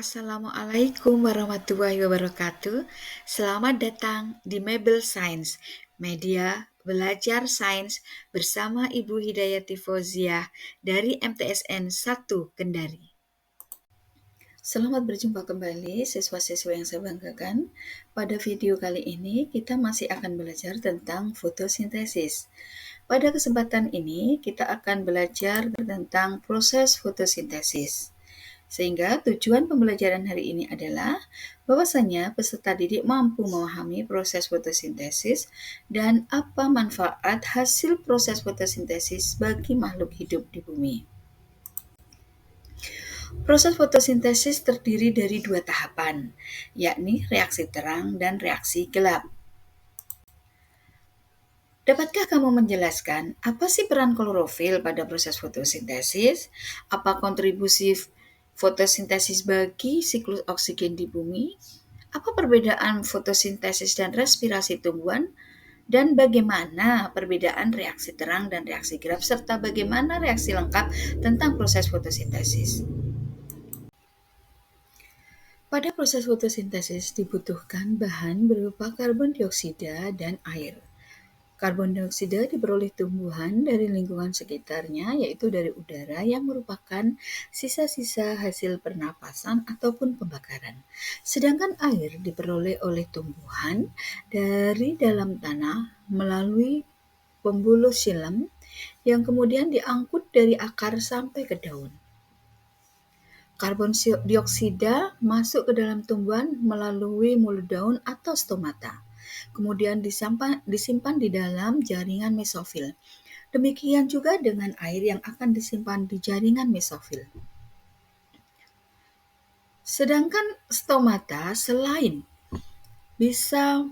Assalamualaikum warahmatullahi wabarakatuh. Selamat datang di Mabel Science, media belajar sains bersama Ibu Hidayati Fauziah dari MTSN 1 Kendari. Selamat berjumpa kembali siswa-siswa yang saya banggakan. Pada video kali ini kita masih akan belajar tentang fotosintesis. Pada kesempatan ini kita akan belajar tentang proses fotosintesis. Sehingga tujuan pembelajaran hari ini adalah bahwasanya peserta didik mampu memahami proses fotosintesis dan apa manfaat hasil proses fotosintesis bagi makhluk hidup di bumi. Proses fotosintesis terdiri dari dua tahapan, yakni reaksi terang dan reaksi gelap. Dapatkah kamu menjelaskan apa sih peran klorofil pada proses fotosintesis? Apa kontribusi fotosintesis bagi siklus oksigen di bumi? Apa perbedaan fotosintesis dan respirasi tumbuhan? Dan bagaimana perbedaan reaksi terang dan reaksi gelap, serta bagaimana reaksi lengkap tentang proses fotosintesis? Pada proses fotosintesis dibutuhkan bahan berupa karbon dioksida dan air. Karbon dioksida diperoleh tumbuhan dari lingkungan sekitarnya, yaitu dari udara yang merupakan sisa-sisa hasil pernapasan ataupun pembakaran. Sedangkan air diperoleh oleh tumbuhan dari dalam tanah melalui pembuluh xilem yang kemudian diangkut dari akar sampai ke daun. Karbon dioksida masuk ke dalam tumbuhan melalui mulut daun atau stomata. Kemudian disimpan di dalam jaringan mesofil. Demikian juga dengan air yang akan disimpan di jaringan mesofil. Sedangkan stomata selain bisa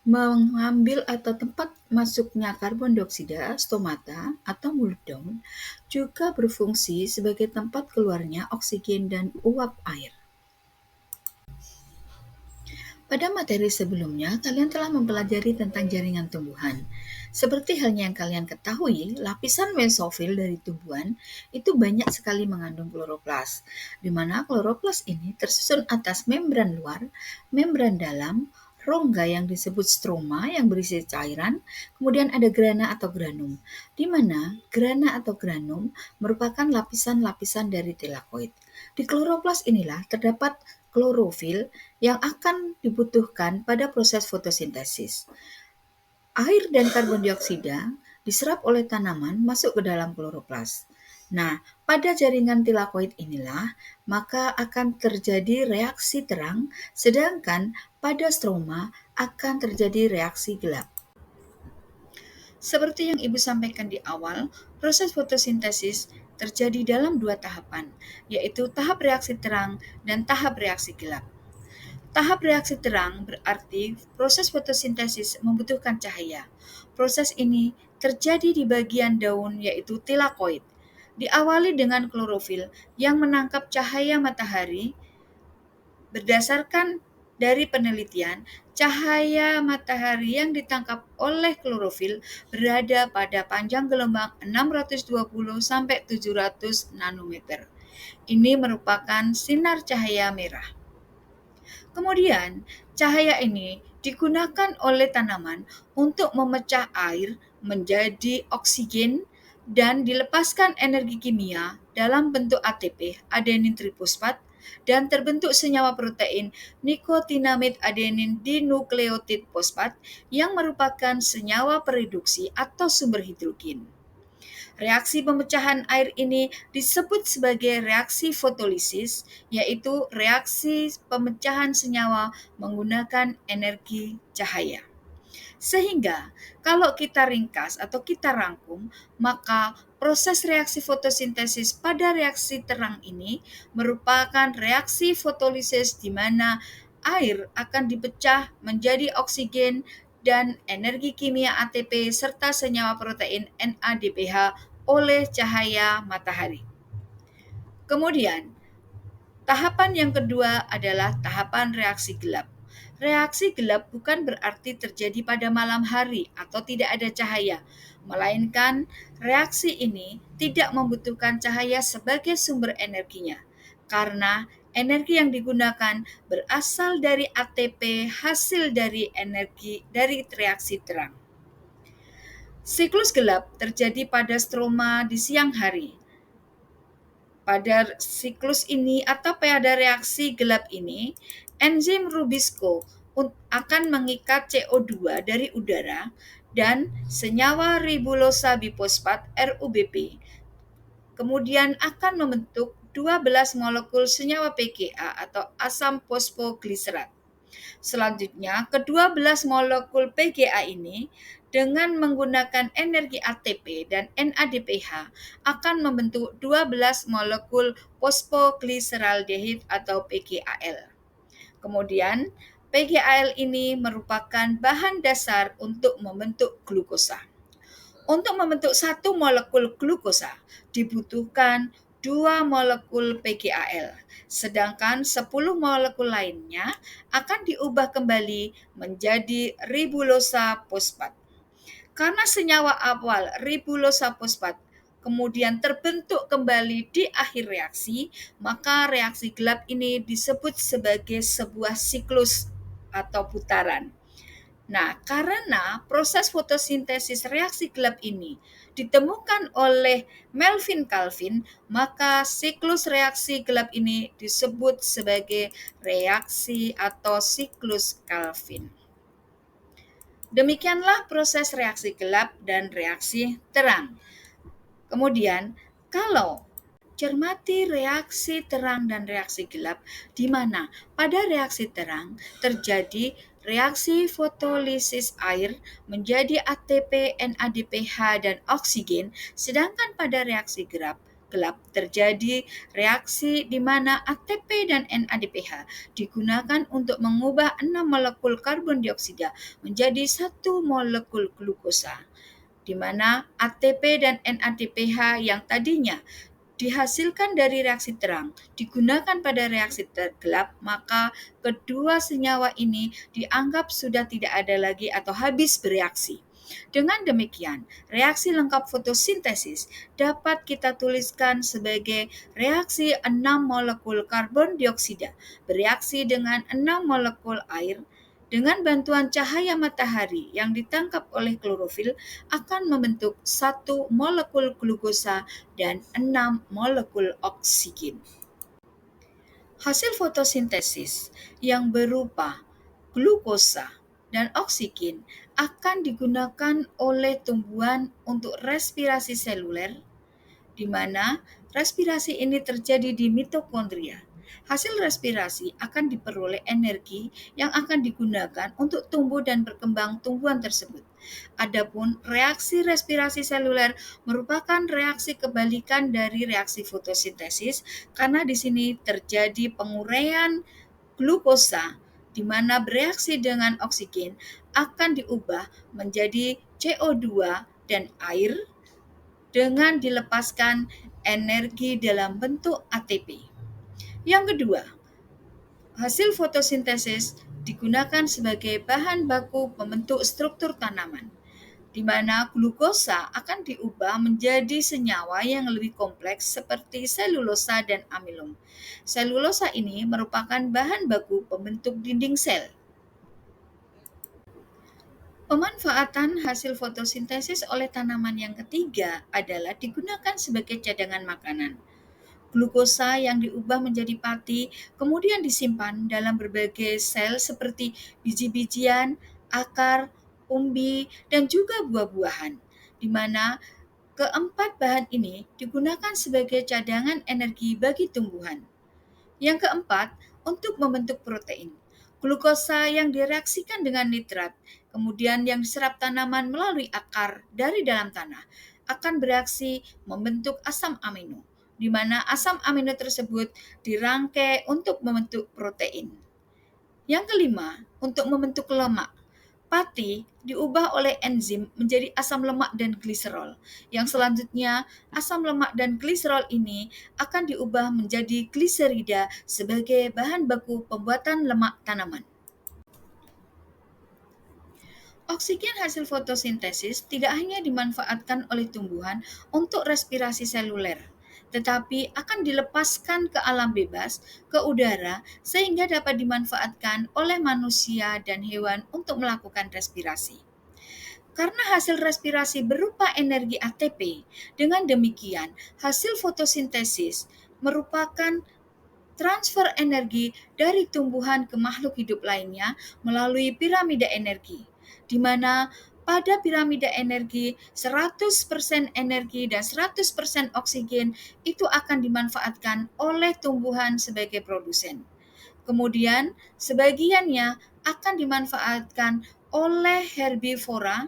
mengambil atau tempat masuknya karbon dioksida, stomata atau mulut daun juga berfungsi sebagai tempat keluarnya oksigen dan uap air. Pada materi sebelumnya, kalian telah mempelajari tentang jaringan tumbuhan. Seperti halnya yang kalian ketahui, lapisan mesofil dari tumbuhan itu banyak sekali mengandung kloroplas, di mana kloroplas ini tersusun atas membran luar, membran dalam, rongga yang disebut stroma yang berisi cairan, kemudian ada grana atau granum, di mana grana atau granum merupakan lapisan-lapisan dari tilakoid. Di kloroplas inilah terdapat klorofil yang akan dibutuhkan pada proses fotosintesis. Air dan karbon dioksida diserap oleh tanaman masuk ke dalam kloroplas. Nah, pada jaringan tilakoid inilah maka akan terjadi reaksi terang, sedangkan pada stroma akan terjadi reaksi gelap. Seperti yang Ibu sampaikan di awal, proses fotosintesis terjadi dalam dua tahapan, yaitu tahap reaksi terang dan tahap reaksi gelap. Tahap reaksi terang berarti proses fotosintesis membutuhkan cahaya. Proses ini terjadi di bagian daun, yaitu tilakoid. Diawali dengan klorofil yang menangkap cahaya matahari. Berdasarkan dari penelitian, cahaya matahari yang ditangkap oleh klorofil berada pada panjang gelombang 620 sampai 700 nanometer. Ini merupakan sinar cahaya merah. Kemudian, cahaya ini digunakan oleh tanaman untuk memecah air menjadi oksigen dan dilepaskan energi kimia dalam bentuk ATP, adenin trifosfat, dan terbentuk senyawa protein nikotinamid adenin dinukleotid fosfat yang merupakan senyawa pereduksi atau sumber hidrogen. Reaksi pemecahan air ini disebut sebagai reaksi fotolisis, yaitu reaksi pemecahan senyawa menggunakan energi cahaya. Sehingga kalau kita ringkas atau kita rangkum, maka proses reaksi fotosintesis pada reaksi terang ini merupakan reaksi fotolisis di mana air akan dipecah menjadi oksigen dan energi kimia ATP serta senyawa protein NADPH oleh cahaya matahari. Kemudian, tahapan yang kedua adalah tahapan reaksi gelap. Reaksi gelap bukan berarti terjadi pada malam hari atau tidak ada cahaya, melainkan reaksi ini tidak membutuhkan cahaya sebagai sumber energinya, karena Energi yang digunakan berasal dari ATP hasil dari energi dari reaksi terang. Siklus gelap terjadi pada stroma di siang hari. Pada siklus ini atau pada reaksi gelap ini, enzim Rubisco akan mengikat CO2 dari udara dan senyawa ribulosa bifosfat RUBP. Kemudian akan membentuk 12 molekul senyawa PGA atau asam fosfogliserat. Selanjutnya, kedua belas molekul PGA ini dengan menggunakan energi ATP dan NADPH akan membentuk 12 molekul fosfoglyceraldehyde atau PGAL. Kemudian, PGAL ini merupakan bahan dasar untuk membentuk glukosa. Untuk membentuk satu molekul glukosa dibutuhkan 2 molekul PGAL, sedangkan 10 molekul lainnya akan diubah kembali menjadi ribulosa fosfat. Karena senyawa awal ribulosa fosfat kemudian terbentuk kembali di akhir reaksi, maka reaksi gelap ini disebut sebagai sebuah siklus atau putaran. Nah, karena proses fotosintesis reaksi gelap ini ditemukan oleh Melvin Calvin, maka siklus reaksi gelap ini disebut sebagai reaksi atau siklus Calvin. Demikianlah proses reaksi gelap dan reaksi terang. Kemudian, kalau cermati reaksi terang dan reaksi gelap, di mana pada reaksi terang terjadi reaksi fotolisis air menjadi ATP, NADPH, dan oksigen, sedangkan pada reaksi gelap terjadi reaksi di mana ATP dan NADPH digunakan untuk mengubah 6 molekul karbon dioksida menjadi 1 molekul glukosa, di mana ATP dan NADPH yang tadinya dihasilkan dari reaksi terang digunakan pada reaksi gelap, maka kedua senyawa ini dianggap sudah tidak ada lagi atau habis bereaksi. Dengan demikian, reaksi lengkap fotosintesis dapat kita tuliskan sebagai reaksi 6 molekul karbon dioksida bereaksi dengan 6 molekul air dengan bantuan cahaya matahari yang ditangkap oleh klorofil akan membentuk 1 molekul glukosa dan 6 molekul oksigen. Hasil fotosintesis yang berupa glukosa dan oksigen akan digunakan oleh tumbuhan untuk respirasi seluler, di mana respirasi ini terjadi di mitokondria. Hasil respirasi akan diperoleh energi yang akan digunakan untuk tumbuh dan berkembang tumbuhan tersebut. Adapun reaksi respirasi seluler merupakan reaksi kebalikan dari reaksi fotosintesis karena di sini terjadi penguraian glukosa di mana bereaksi dengan oksigen akan diubah menjadi CO2 dan air dengan dilepaskan energi dalam bentuk ATP. Yang kedua, hasil fotosintesis digunakan sebagai bahan baku pembentuk struktur tanaman, di mana glukosa akan diubah menjadi senyawa yang lebih kompleks seperti selulosa dan amilum. Selulosa ini merupakan bahan baku pembentuk dinding sel. Pemanfaatan hasil fotosintesis oleh tanaman yang ketiga adalah digunakan sebagai cadangan makanan. Glukosa yang diubah menjadi pati kemudian disimpan dalam berbagai sel seperti biji-bijian, akar, umbi, dan juga buah-buahan, di mana keempat bahan ini digunakan sebagai cadangan energi bagi tumbuhan. Yang keempat, untuk membentuk protein. Glukosa yang direaksikan dengan nitrat, kemudian yang diserap tanaman melalui akar dari dalam tanah, akan bereaksi membentuk asam amino, di mana asam amino tersebut dirangkai untuk membentuk protein. Yang kelima, untuk membentuk lemak. Pati diubah oleh enzim menjadi asam lemak dan gliserol. Yang selanjutnya, asam lemak dan gliserol ini akan diubah menjadi gliserida sebagai bahan baku pembuatan lemak tanaman. Oksigen hasil fotosintesis tidak hanya dimanfaatkan oleh tumbuhan untuk respirasi seluler, tetapi akan dilepaskan ke alam bebas, ke udara, sehingga dapat dimanfaatkan oleh manusia dan hewan untuk melakukan respirasi. Karena hasil respirasi berupa energi ATP, dengan demikian hasil fotosintesis merupakan transfer energi dari tumbuhan ke makhluk hidup lainnya melalui piramida energi, di mana pada piramida energi 100% energi dan 100% oksigen itu akan dimanfaatkan oleh tumbuhan sebagai produsen. Kemudian sebagiannya akan dimanfaatkan oleh herbivora.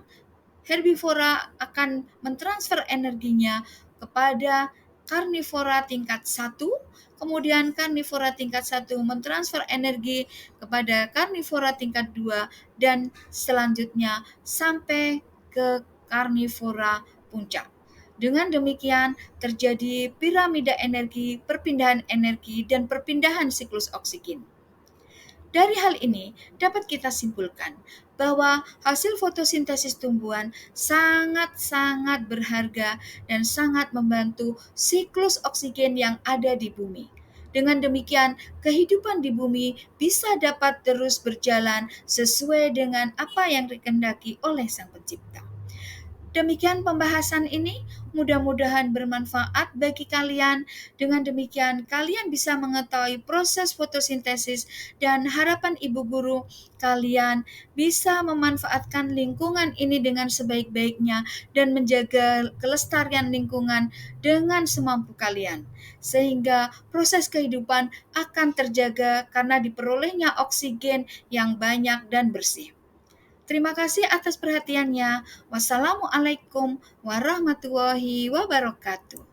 Herbivora akan mentransfer energinya kepada karnivora tingkat 1, kemudian karnivora tingkat 1 mentransfer energi kepada karnivora tingkat 2, dan selanjutnya sampai ke karnivora puncak. Dengan demikian terjadi piramida energi, perpindahan energi, dan perpindahan siklus oksigen. Dari hal ini dapat kita simpulkan bahwa hasil fotosintesis tumbuhan sangat-sangat berharga dan sangat membantu siklus oksigen yang ada di bumi. Dengan demikian, kehidupan di bumi bisa dapat terus berjalan sesuai dengan apa yang dikehendaki oleh Sang Pencipta. Demikian pembahasan ini, mudah-mudahan bermanfaat bagi kalian. Dengan demikian, kalian bisa mengetahui proses fotosintesis dan harapan ibu guru kalian bisa memanfaatkan lingkungan ini dengan sebaik-baiknya dan menjaga kelestarian lingkungan dengan semampu kalian. Sehingga proses kehidupan akan terjaga karena diperolehnya oksigen yang banyak dan bersih. Terima kasih atas perhatiannya. Wassalamualaikum warahmatullahi wabarakatuh.